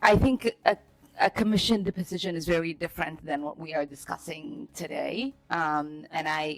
I think a commissioned position is very different than what we are discussing today. And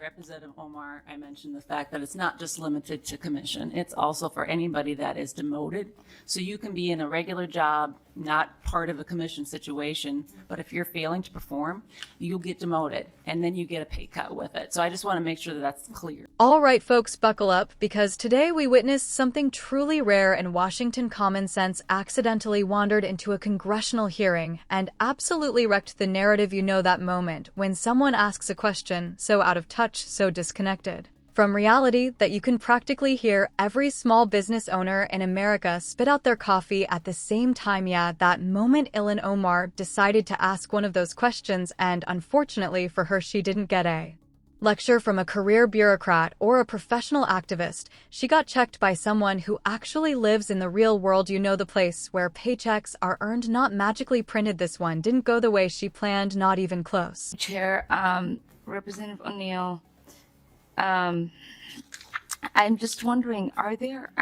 Representative Omar, I mentioned the fact that it's not just limited to commission. It's also for anybody that is demoted. So you can be in a regular job, not part of a commission situation, but if you're failing to perform, you'll get demoted and then you get a pay cut with it. So I just want to make sure that that's clear. All right, folks, buckle up, because today we witnessed something truly rare in Washington. Common sense accidentally wandered into a congressional hearing and absolutely wrecked the narrative. You know that moment when someone asks a question so out of touch, so disconnected from reality that you can practically hear every small business owner in America spit out their coffee at the same time. Yeah, that moment Ilhan Omar decided to ask one of those questions, and unfortunately for her, she didn't get a lecture from a career bureaucrat or a professional activist. She got checked by someone who actually lives in the real world. You know, the place where paychecks are earned, not magically printed. This one didn't go the way she planned, not even close. Chair, Representative O'Neill, I'm just wondering, are there,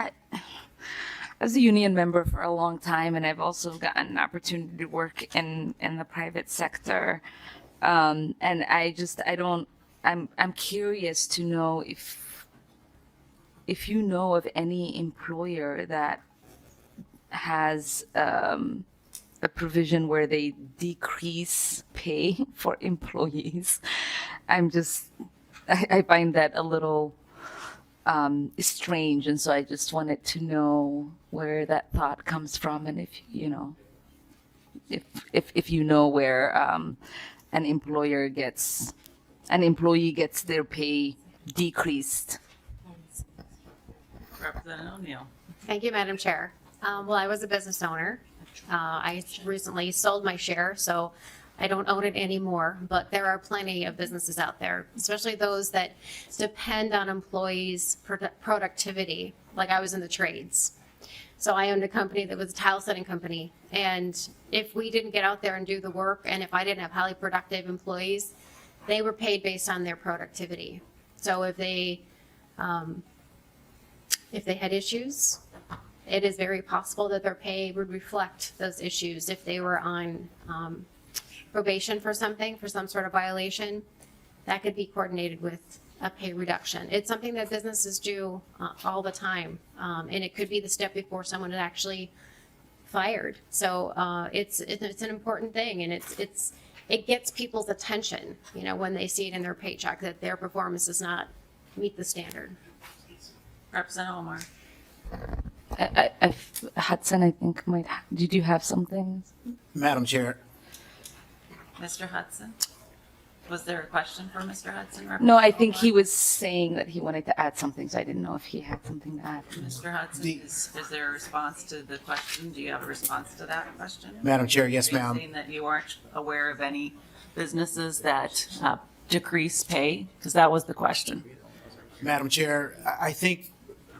as a union member for a long time, and I've also gotten an opportunity to work in the private sector, and I'm curious to know if you know of any employer that has a provision where they decrease pay for employees. I find that a little strange, and so I just wanted to know where that thought comes from, and if you know where an employee gets their pay decreased. Representative O'Neill. Thank you, Madam Chair. Well, I was a business owner. I recently sold my share, so I don't own it anymore, but there are plenty of businesses out there, especially those that depend on employees' productivity. Like I was in the trades. So I owned a company that was a tile setting company. And if we didn't get out there and do the work, and if I didn't have highly productive employees, they were paid based on their productivity. So if they had issues, it is very possible that their pay would reflect those issues. If they were on probation for something, for some sort of violation, that could be coordinated with a pay reduction. It's something that businesses do all the time, and it could be the step before someone is actually fired. So it's an important thing, and it gets people's attention, you know, when they see it in their paycheck that their performance does not meet the standard. Representative Omar. Hudson, I think did you have something? Madam Chair. Mr. Hudson. Was there a question for Mr. Hudson? No, I think he was saying that he wanted to add something, so I didn't know if he had something to add. Mr. Hudson, is there a response to the question? Do you have a response to that question? Madam Chair, yes, ma'am. Saying that you aren't aware of any businesses that decrease pay, because that was the question. Madam Chair, I think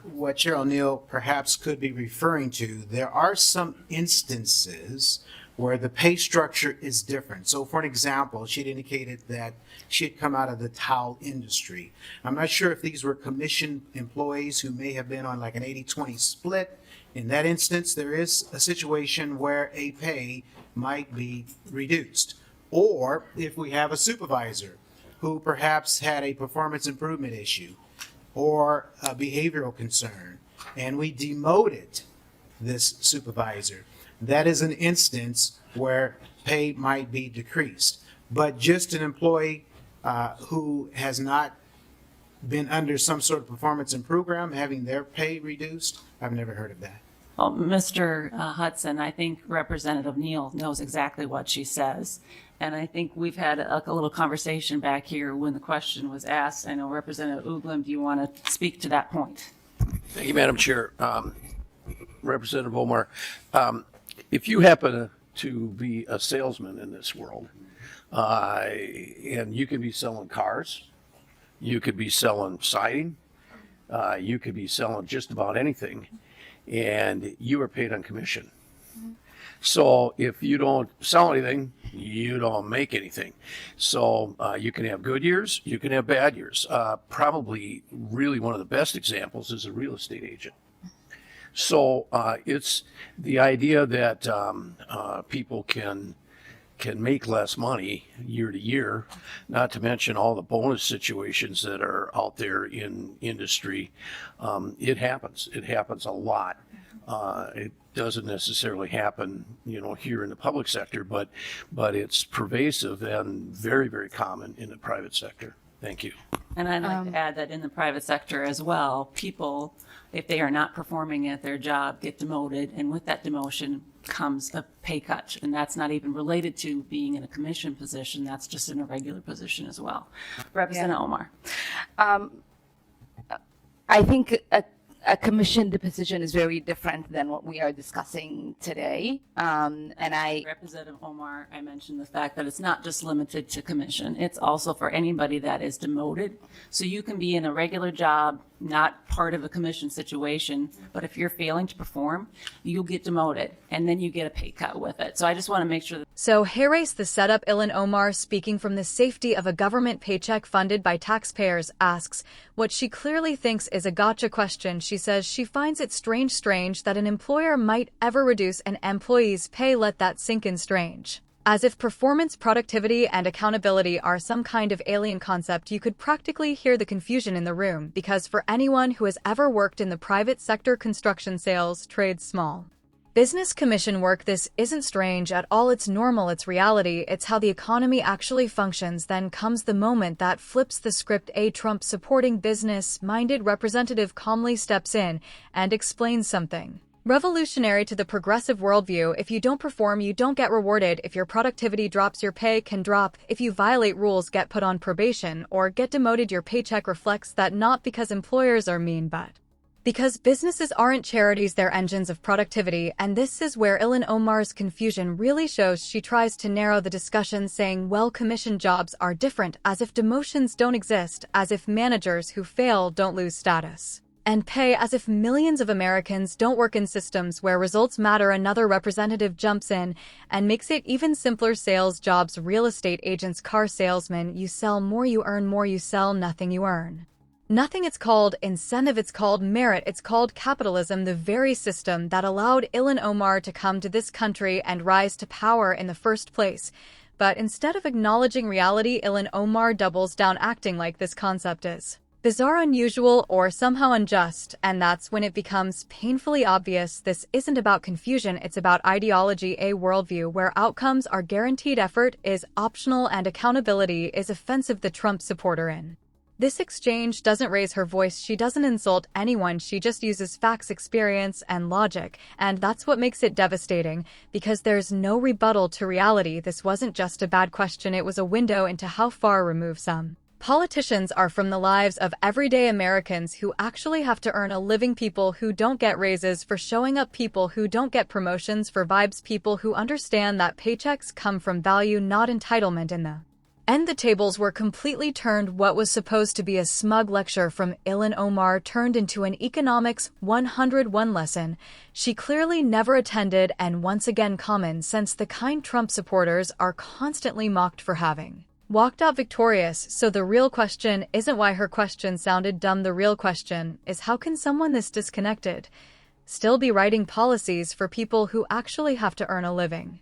what Chair O'Neill perhaps could be referring to, there are some instances where the pay structure is different. So for an example, she'd indicated that she had come out of the towel industry. I'm not sure if these were commissioned employees who may have been on like an 80-20 split. In that instance, there is a situation where a pay might be reduced. Or if we have a supervisor who perhaps had a performance improvement issue or a behavioral concern, and we demoted this supervisor, that is an instance where pay might be decreased. But just an employee who has not been under some sort of performance improvement program having their pay reduced, I've never heard of that. Well, Mr. Hudson, I think Representative Neal knows exactly what she says. And I think we've had a little conversation back here when the question was asked. I know Representative Uglum, do you want to speak to that point? Thank you, Madam Chair. Representative Omar, if you happen to be a salesman in this world, and you could be selling cars, you could be selling siding, you could be selling just about anything, and you are paid on commission. So if you don't sell anything, you don't make anything. So you can have good years, you can have bad years. Probably really one of the best examples is a real estate agent. So it's the idea that people can make less money year to year, not to mention all the bonus situations that are out there in industry. It happens. It happens a lot. It doesn't necessarily happen, here in the public sector, but it's pervasive and very, very common in the private sector. Thank you. And I'd like to add that in the private sector as well, people, if they are not performing at their job, get demoted, and with that demotion comes a pay cut. And that's not even related to being in a commission position, that's just in a regular position as well. Representative Omar. I think a commissioned position is very different than what we are discussing today. And I, Representative Omar, I mentioned the fact that it's not just limited to commission. It's also for anybody that is demoted. So you can be in a regular job, not part of a commission situation, but if you're failing to perform, you'll get demoted and then you get a pay cut with it. So I just want to make sure that. So Harris, the setup, Ilhan Omar, speaking from the safety of a government paycheck funded by taxpayers, asks what she clearly thinks is a gotcha question. She says she finds it strange that an employer might ever reduce an employee's pay. Let that sink in. Strange. As if performance, productivity, and accountability are some kind of alien concept, you could practically hear the confusion in the room, because for anyone who has ever worked in the private sector, construction, sales, trades, small business, commission work, this isn't strange at all. It's normal, it's reality, it's how the economy actually functions. Then comes the moment that flips the script. A Trump-supporting business-minded representative calmly steps in and explains something revolutionary to the progressive worldview. If you don't perform, you don't get rewarded. If your productivity drops, your pay can drop. If you violate rules, get put on probation, or get demoted, your paycheck reflects that, not because employers are mean, but because businesses aren't charities, they're engines of productivity. And this is where Ilhan Omar's confusion really shows. She tries to narrow the discussion, saying, well, commission jobs are different, as if demotions don't exist, as if managers who fail don't lose status and pay, as if millions of Americans don't work in systems where results matter. Another representative jumps in and makes it even simpler. Sales jobs, real estate agents, car salesmen, you sell more, you earn more, you sell nothing, you earn nothing. It's called incentive, it's called merit, it's called capitalism, the very system that allowed Ilhan Omar to come to this country and rise to power in the first place. But instead of acknowledging reality, Ilhan Omar doubles down, acting like this concept is bizarre, unusual, or somehow unjust. And that's when it becomes painfully obvious this isn't about confusion, it's about ideology, a worldview where outcomes are guaranteed, effort is optional, and accountability is offensive. The Trump supporter in this exchange doesn't raise her voice, she doesn't insult anyone, she just uses facts, experience, and logic. And that's what makes it devastating, because there's no rebuttal to reality. This wasn't just a bad question, it was a window into how far removed some politicians are from the lives of everyday Americans who actually have to earn a living, people who don't get raises for showing up, people who don't get promotions for vibes, people who understand that paychecks come from value, not entitlement. In the end, the tables were completely turned. What was supposed to be a smug lecture from Ilhan Omar turned into an economics 101 lesson she clearly never attended, and once again common sense, the kind Trump supporters are constantly mocked for having walked out victorious. So the real question isn't why her question sounded dumb. The real question is, how can someone this disconnected still be writing policies for people who actually have to earn a living?